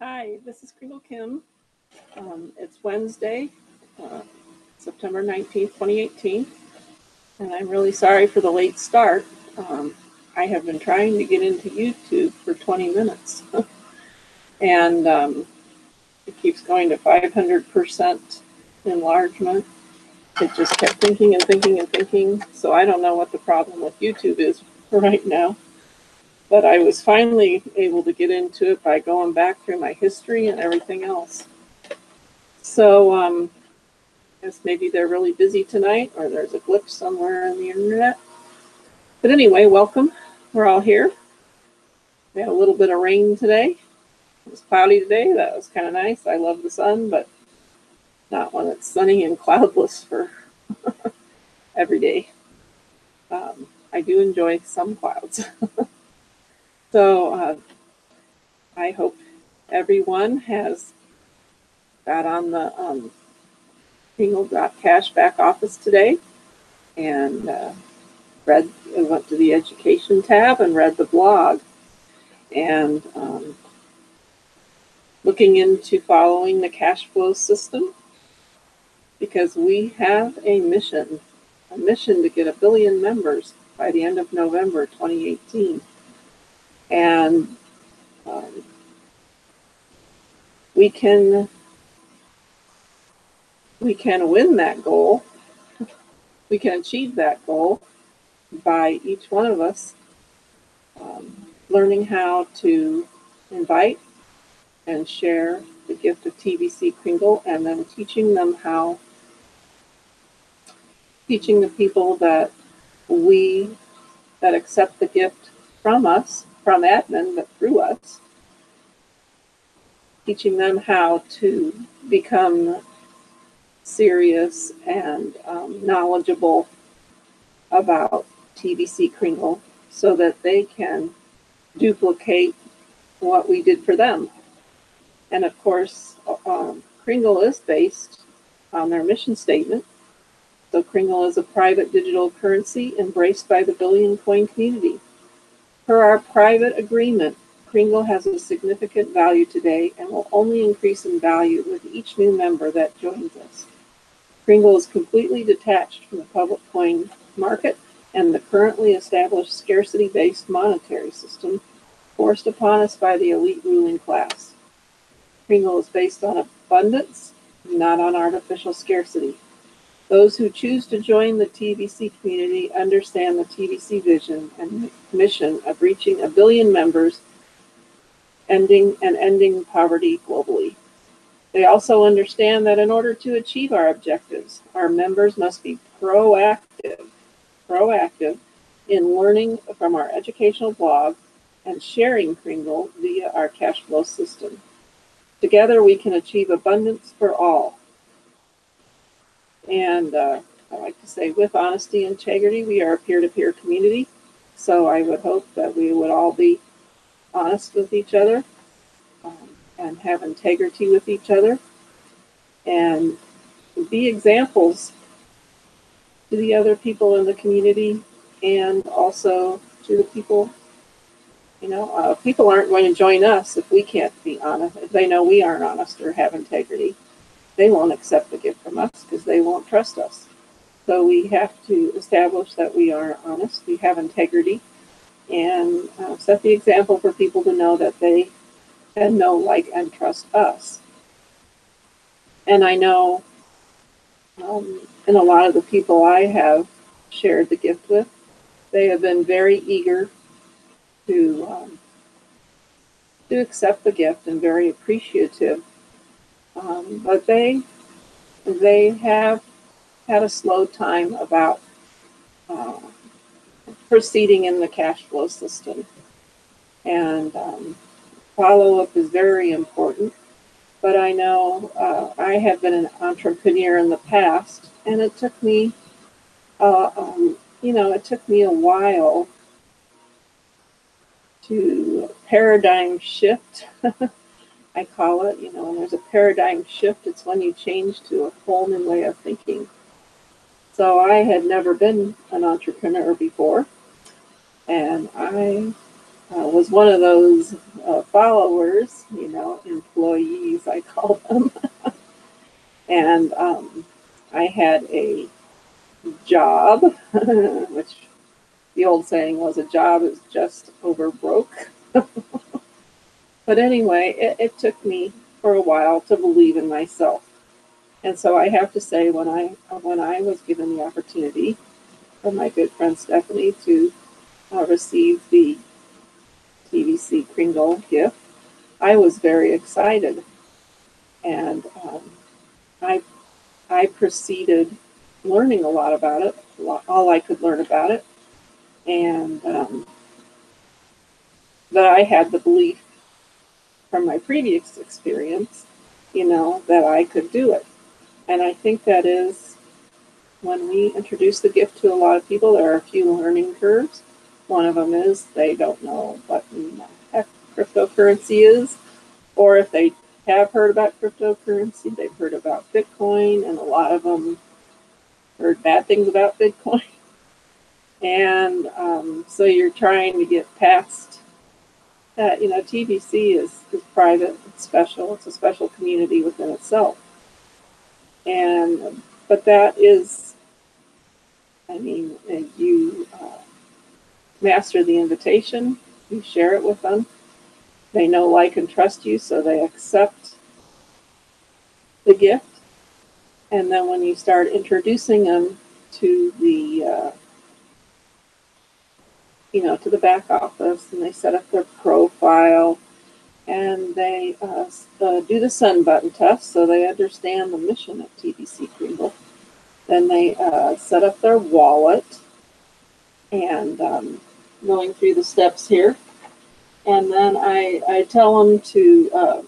Hi, this is Kringle Kim. It's Wednesday, September 19th, 2018, and I'm really sorry for the late start. I have been trying to get into YouTube for 20 minutes, and it keeps going to 500% enlargement. It just kept thinking and thinking and thinking, so I don't know what the problem with YouTube is right now. But I was finally able to get into it by going back through my history and everything else. So I guess maybe they're really busy tonight, or there's a glitch somewhere on the internet. But anyway, welcome. We're all here. We had a little bit of rain today. It was cloudy today. That was kind of nice. I love the sun, but not when it's sunny and cloudless for every day. I do enjoy some clouds. So I hope everyone has got on the Kringle.cash back office today and went to the education tab and read the blog and looking into following the cash flow system, because we have a mission to get 1 billion members by the end of November 2018. And we can win that goal. We can achieve that goal by each one of us learning how to invite and share the gift of TBC Kringle, and then teaching the people that accept the gift from us, from admin, but through us, teaching them how to become serious and knowledgeable about TBC Kringle so that they can duplicate what we did for them. And of course, Kringle is based on their mission statement. So Kringle is a private digital currency embraced by the billion coin community. Per our private agreement, Kringle has a significant value today and will only increase in value with each new member that joins us. Kringle is completely detached from the public coin market and the currently established scarcity-based monetary system forced upon us by the elite ruling class. Kringle is based on abundance, not on artificial scarcity. Those who choose to join the TBC community understand the TBC vision and mission of reaching 1 billion members, ending poverty globally. They also understand that in order to achieve our objectives, our members must be proactive in learning from our educational blog and sharing Kringle via our cash flow system. Together we can achieve abundance for all. And I like to say, with honesty and integrity, we are a peer-to-peer community. So I would hope that we would all be honest with each other and have integrity with each other and be examples to the other people in the community and also to the people. People aren't going to join us if we can't be honest. If they know we aren't honest or have integrity, they won't accept the gift from us because they won't trust us. So we have to establish that we are honest, we have integrity, and set the example for people to know that they can know, like, and trust us. And I know in a lot of the people I have shared the gift with, they have been very eager to accept the gift and very appreciative. But they have had a slow time about proceeding in the cash flow system. And follow-up is very important. But I know I have been an entrepreneur in the past, and it took me, it took me a while to paradigm shift. I call it, when there's a paradigm shift, it's when you change to a whole new way of thinking. So I had never been an entrepreneur before, and I was one of those followers, employees, I call them. And I had a job, which the old saying was, a job is just over broke. But anyway, it took me for a while to believe in myself. And so I have to say, when I was given the opportunity from my good friend Stephanie to receive the TVC Kringle gift, I was very excited. And I proceeded learning a lot about it, all I could learn about it. And that I had the belief from my previous experience, that I could do it. And I think that is, when we introduce the gift to a lot of people, there are a few learning curves. One of them is they don't know what the heck cryptocurrency is, or if they have heard about cryptocurrency, they've heard about Bitcoin, and a lot of them heard bad things about Bitcoin. And so you're trying to get past that. TBC is private, it's special, it's a special community within itself. But that is, you master the invitation, you share it with them, they know, like, and trust you, so they accept the gift. And then when you start introducing them to the to the back office, and they set up their profile, and they do the send button test, so they understand the mission of TBC Kringle. Then they set up their wallet, and going through the steps here. And then I tell them to,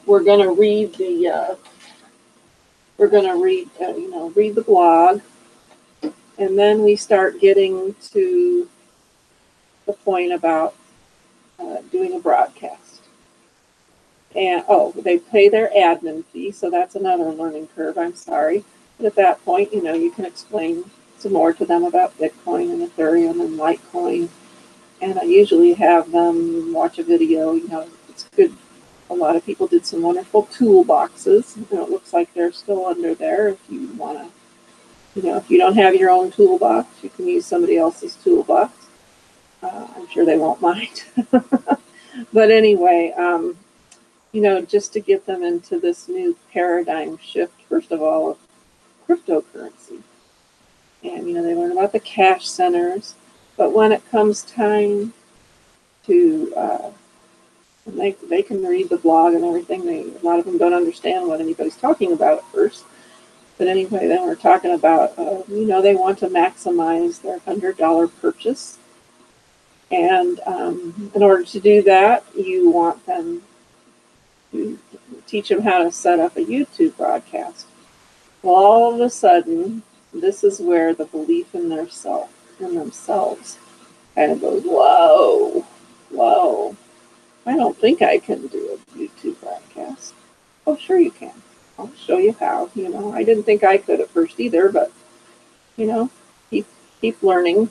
we're going to read read the blog. And then we start getting to the point about doing a broadcast. And, they pay their admin fee, so that's another learning curve, I'm sorry. But at that point, you can explain some more to them about Bitcoin and Ethereum and Litecoin. And I usually have them watch a video. It's good. A lot of people did some wonderful toolboxes. It looks like they're still under there. If you want to, if you don't have your own toolbox, you can use somebody else's toolbox. I'm sure they won't mind. But anyway, just to get them into this new paradigm shift, first of all, of cryptocurrency. And, they learn about the cash centers. But when it comes time to, they can read the blog and everything. A lot of them don't understand what anybody's talking about at first. But anyway, then we're talking about, they want to maximize their $100 purchase. And in order to do that, you want them to teach them how to set up a YouTube broadcast. Well, all of a sudden, this is where the belief in themselves kind of goes, whoa, I don't think I can do a YouTube broadcast. Oh, sure you can. I'll show you how. I didn't think I could at first either, but, keep learning.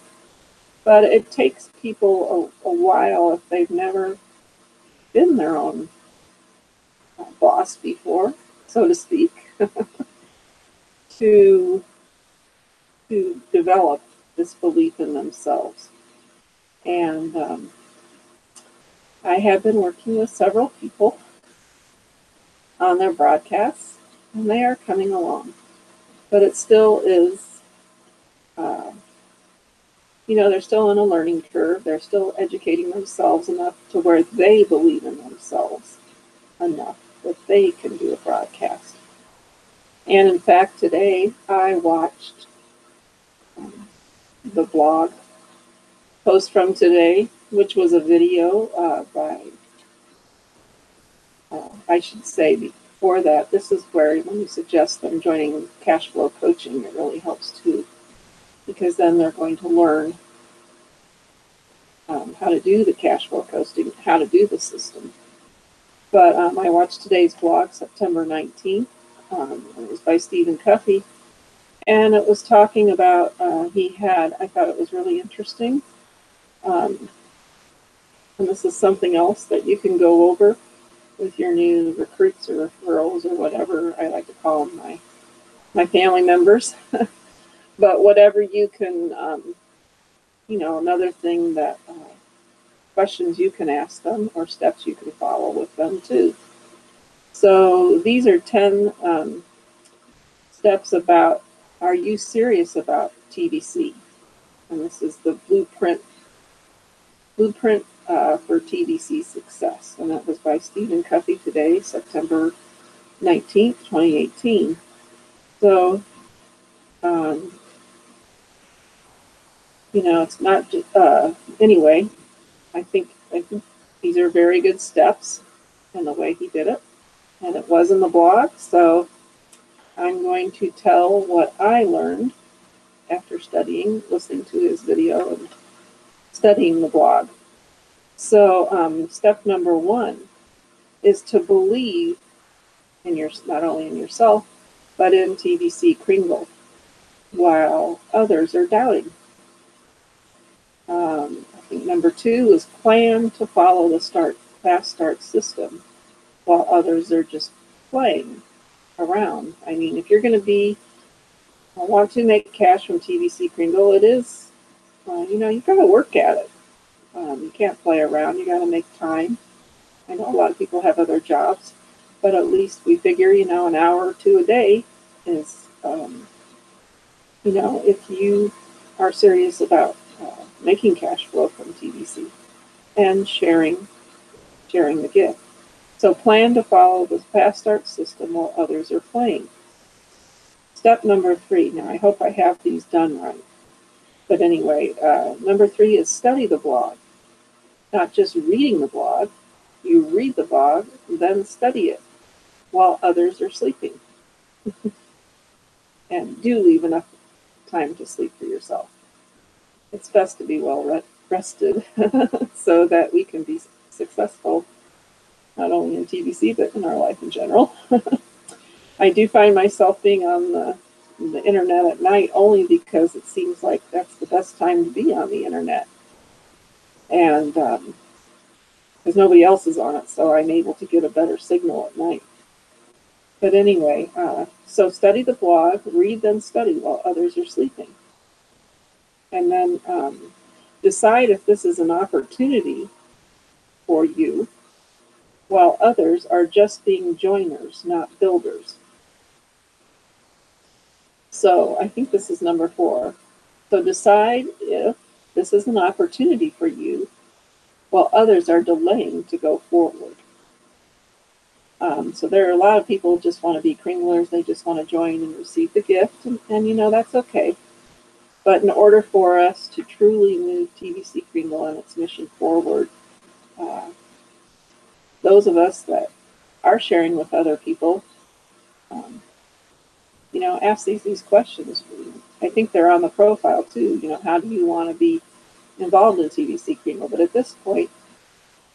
But it takes people a while, if they've never been their own boss before, so to speak, to develop this belief in themselves. And I have been working with several people on their broadcasts, and they are coming along. But it still is, they're still in a learning curve. They're still educating themselves enough to where they believe in themselves enough that they can do a broadcast. And in fact, today I watched the blog post from today, which was a video by, I should say before that, this is where when you suggest them joining cash flow coaching, it really helps too, because then they're going to learn how to do the cash flow coaching, how to do the system. But I watched today's blog, September 19th. It was by Stephen Cuffey. And it was talking about, I thought it was really interesting. And this is something else that you can go over with your new recruits or referrals or whatever. I like to call them my family members. But whatever you can, another thing that questions you can ask them or steps you can follow with them too. So these are 10 steps about, are you serious about TVC? And this is the blueprint for TVC success. And that was by Stephen Cuffey today, September 19th, 2018. So, it's not just, anyway, I think these are very good steps in the way he did it. And it was in the blog, so I'm going to tell what I learned after listening to his video and studying the blog. So step number 1 is to believe in not only in yourself, but in TVC Kringle, while others are doubting. I think number 2 is plan to follow the fast start system, while others are just playing around. I mean, if you're going to want to make cash from TVC Kringle, it is, you've got to work at it. You can't play around. You got to make time. I know a lot of people have other jobs, but at least we figure, an hour or 2 a day is, if you are serious about making cash flow from TVC and sharing the gift. So plan to follow the fast start system while others are playing. Step number 3. Now, I hope I have these done right. But anyway, number 3 is study the blog. Not just reading the blog. You read the blog, then study it while others are sleeping. And do leave enough time to sleep for yourself. It's best to be well rested so that we can be successful, not only in TVC, but in our life in general. I do find myself being on the internet at night only because it seems like that's the best time to be on the internet. And because nobody else is on it, so I'm able to get a better signal at night. But anyway, so study the blog, read, then study while others are sleeping. And then decide if this is an opportunity for you, while others are just being joiners, not builders. So I think this is number 4. So decide if this is an opportunity for you, while others are delaying to go forward. So there are a lot of people who just want to be Kringlers. They just want to join and receive the gift, and that's okay. But in order for us to truly move TVC Kringle and its mission forward, those of us that are sharing with other people, ask these questions. I think they're on the profile too. How do you want to be involved in TVC Kringle? But at this point,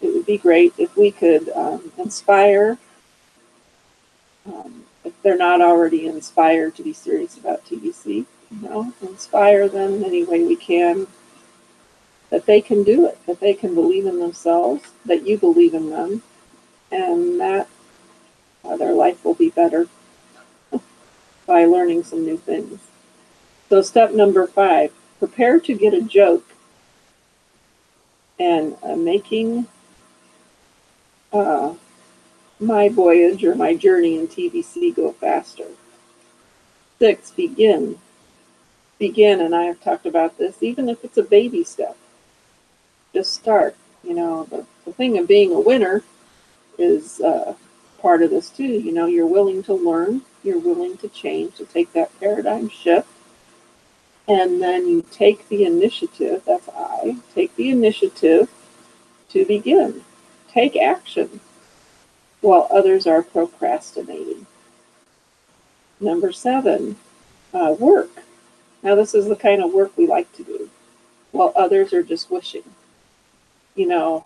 it would be great if we could inspire, if they're not already inspired to be serious about TVC, inspire them in any way we can, that they can do it, that they can believe in themselves, that you believe in them, and that their life will be better by learning some new things. So step number 5, prepare to get a joke and making my voyage or my journey in TVC go faster. 6, begin, and I have talked about this, even if it's a baby step. Just start. The thing of being a winner is part of this too. You're willing to learn, you're willing to change, to take that paradigm shift, and then you take the initiative, take the initiative to begin. Take action while others are procrastinating. Number 7, work. Now this is the kind of work we like to do, while others are just wishing. I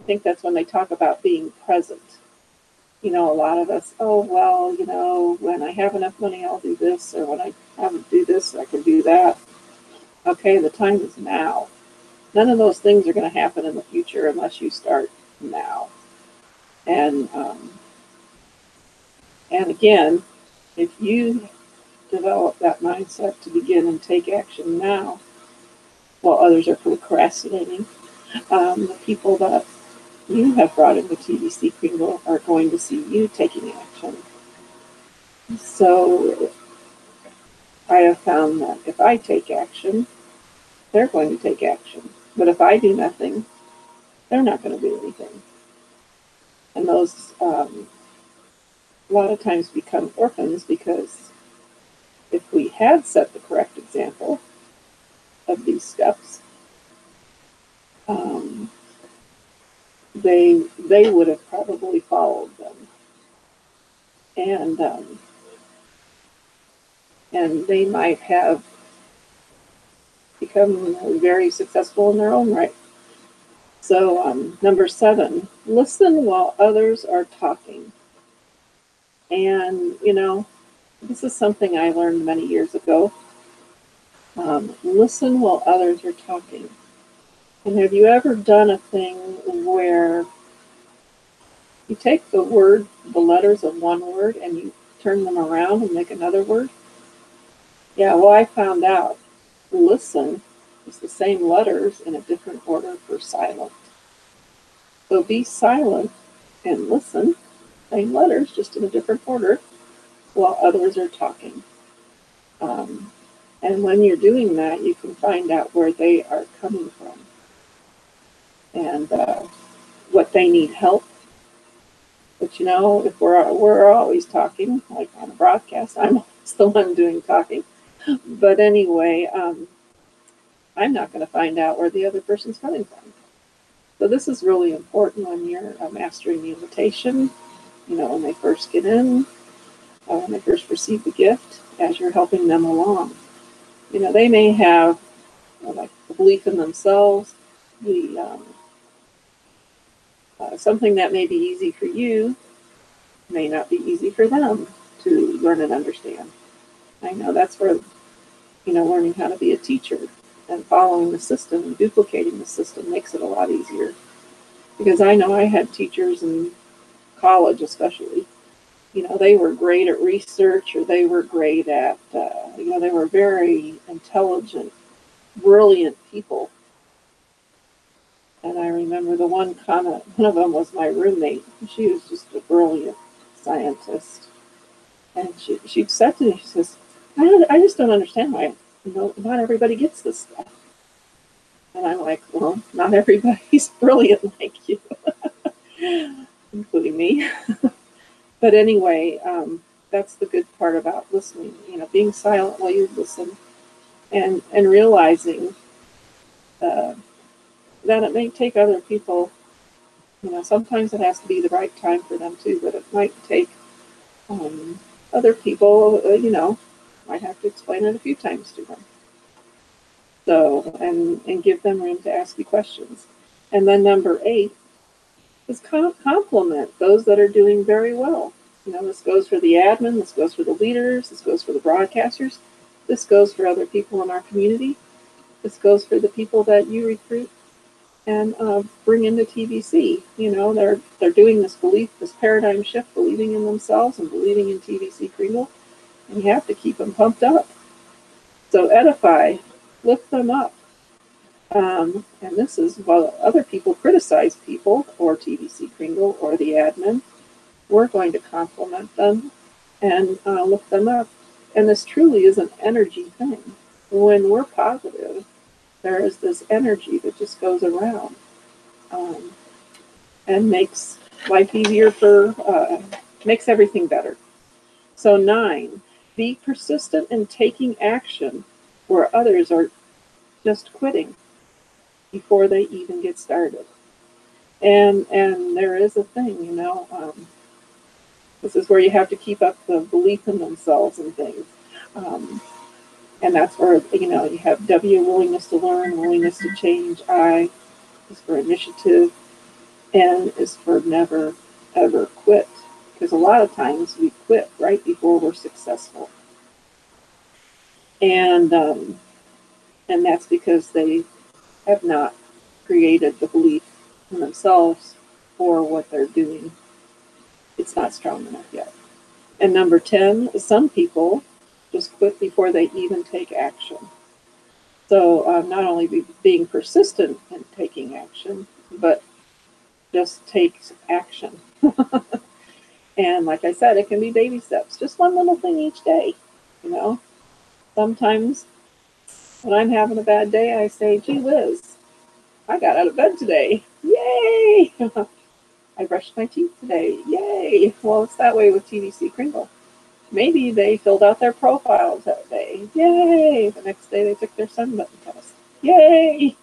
think that's when they talk about being present. A lot of us, when I have enough money, I'll do this, or when I have to do this, I can do that. Okay, the time is now. None of those things are going to happen in the future unless you start now. And again, if you develop that mindset to begin and take action now, while others are procrastinating, the people that you have brought into TBC Kringle are going to see you taking action. So I have found that if I take action, they're going to take action. But if I do nothing, they're not going to do anything. And those a lot of times become orphans, because if we had set the correct example of these steps, they would have probably followed them, and they might have become very successful in their own right. So number 7, listen while others are talking. And this is something I learned many years ago. Listen while others are talking. And have you ever done a thing where you take the letters of one word, and you turn them around and make another word? Yeah, well, I found out listen is the same letters in a different order for silent. So be silent and listen, same letters, just in a different order, while others are talking. And when you're doing that, you can find out where they are coming from and what they need help. But if we're always talking, like on a broadcast, I'm always the one doing talking. But anyway, I'm not going to find out where the other person's coming from. So this is really important when you're mastering the invitation. When they first get in, when they first receive the gift, as you're helping them along. They may have like the belief in themselves, something that may be easy for you may not be easy for them to learn and understand. I know that's where, learning how to be a teacher and following the system and duplicating the system makes it a lot easier. Because I know I had teachers in college especially, they were great at research, or they were great at, they were very intelligent, brilliant people. And I remember the one comment, one of them was my roommate. She was just a brilliant scientist. And she said to me, she says, I just don't understand why, not everybody gets this stuff. And I'm like, well, not everybody's brilliant like you, including me. But anyway, that's the good part about listening, being silent while you listen, and realizing that it may take other people, sometimes it has to be the right time for them too, but it might take other people, might have to explain it a few times to them. So, and give them room to ask you questions. And then number 8 is compliment those that are doing very well. This goes for the admin, this goes for the leaders, this goes for the broadcasters, this goes for other people in our community, this goes for the people that you recruit and bring into TBC. They're doing this paradigm shift, believing in themselves and believing in TBC Kringle, and you have to keep them pumped up. So edify, lift them up. And this is while other people criticize people or TBC Kringle or the admin, we're going to compliment them and lift them up. And this truly is an energy thing. When we're positive, there is this energy that just goes around and makes life easier makes everything better. So 9, be persistent in taking action where others are just quitting before they even get started. And there is a thing, this is where you have to keep up the belief in themselves and things. And that's where, you have W, willingness to learn, willingness to change. I is for initiative. N is for never, ever quit. Because a lot of times we quit right before we're successful. And that's because they have not created the belief in themselves for what they're doing, it's not strong enough yet. And number 10, some people just quit before they even take action. So not only being persistent in taking action, but just takes action. And like I said, it can be baby steps, just one little thing each day. You know, sometimes when I'm having a bad day, I say, gee whiz, I got out of bed today. Yay! I brushed my teeth today. Yay! Well, it's that way with TVC Kringle. Maybe they filled out their profiles that day. Yay! The next day they took their sun button test. Yay!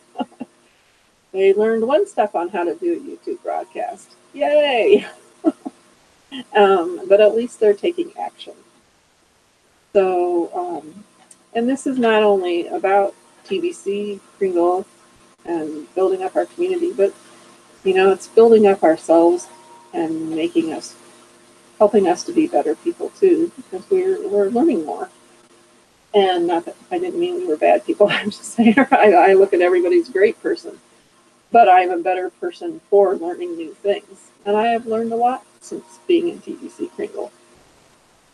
They learned one step on how to do a YouTube broadcast. Yay! But at least they're taking action. So, and this is not only about TVC Kringle and building up our community, but you know, it's building up ourselves and helping us to be better people too, because we're learning more. And not that I didn't mean we were bad people. I'm just saying I look at everybody as a great person, but I'm a better person for learning new things. And I have learned a lot since being in TVC Kringle.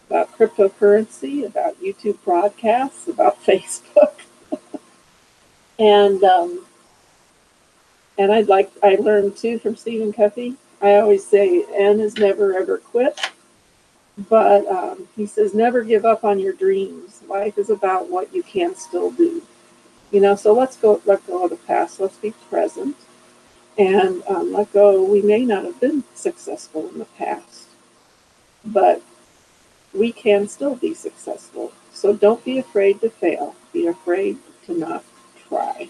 About cryptocurrency, about YouTube broadcasts, about Facebook. And I learned too from Stephen Covey. I always say N is never ever quit. But he says, never give up on your dreams. Life is about what you can still do. You know, so let go of the past. Let's be present and let go. We may not have been successful in the past, but we can still be successful. So don't be afraid to fail. Be afraid to not try.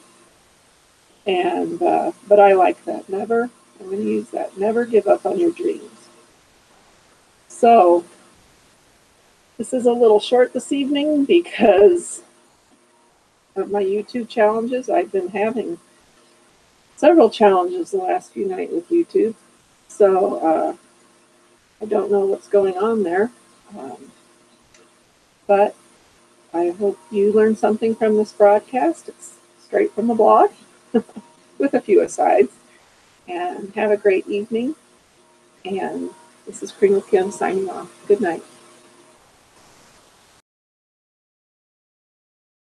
And but I like that. I'm going to use that. Never give up on your dreams. So this is a little short this evening because of my YouTube challenges. I've been having several challenges the last few nights with YouTube. So I don't know what's going on there. But I hope you learned something from this broadcast. It's straight from the blog with a few asides. And have a great evening. And this is Kringle Kim signing off. Good night.